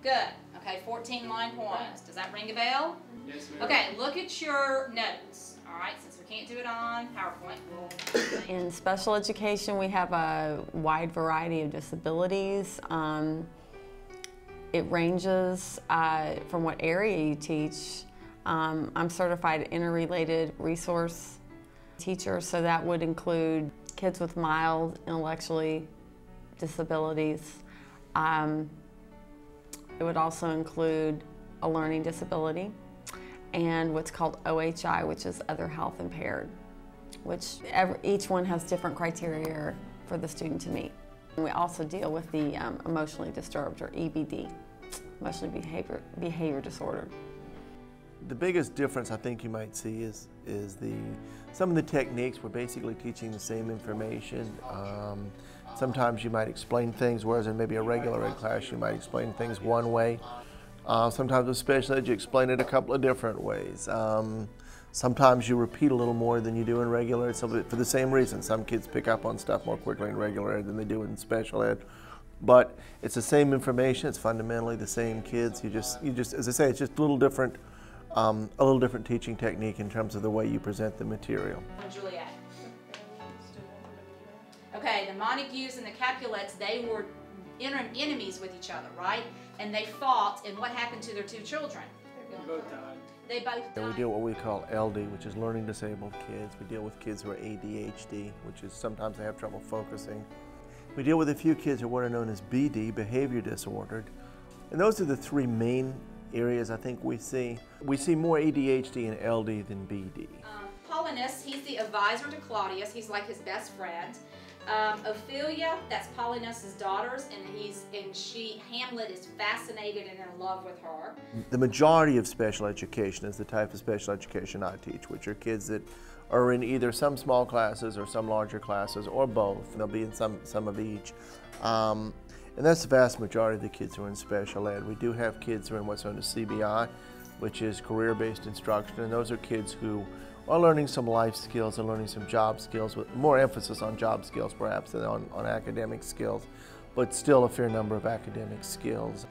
Good. Okay, 14 line points. Does that ring a bell? Yes, ma'am. Okay, look at your notes. All right, since we can't do it on PowerPoint, we'll... In special education, we have a wide variety of disabilities. It ranges from what area you teach. I'm certified interrelated resource teacher, so that would include kids with mild intellectually disabilities. It would also include a learning disability and what's called OHI, which is other health impaired, which each one has different criteria for the student to meet. And we also deal with the emotionally disturbed, or EBD, emotionally behavior disorder. The biggest difference I think you might see is some of the techniques. We're basically teaching the same information. Sometimes you might explain things, whereas in maybe a regular ed class you might explain things one way. Sometimes with special ed you explain it a couple of different ways. Sometimes you repeat a little more than you do in regular ed, so for the same reason. Some kids pick up on stuff more quickly in regular ed than they do in special ed. But it's the same information, it's fundamentally the same kids. You just, as I say, it's just a little different teaching technique in terms of the way you present the material. Juliet. Okay, the Montagues and the Capulets, they were enemies with each other, right? And they fought, and what happened to their two children? Both died. They both died. And we deal with what we call LD, which is learning disabled kids. We deal with kids who are ADHD, which is sometimes they have trouble focusing. We deal with a few kids who are what are known as BD, behavior disordered. And those are the three main areas I think we see. We see more ADHD and LD than BD. Paulinus, he's the advisor to Claudius. He's like his best friend. Ophelia, that's Paulinus's daughters, Hamlet is fascinated and in love with her. The majority of special education is the type of special education I teach, which are kids that are in either some small classes or some larger classes, or both. They'll be in some of each. And that's the vast majority of the kids who are in special ed. We do have kids who are in what's known as CBI, which is career-based instruction, and those are kids who are learning some life skills and learning some job skills, with more emphasis on job skills perhaps than on academic skills, but still a fair number of academic skills.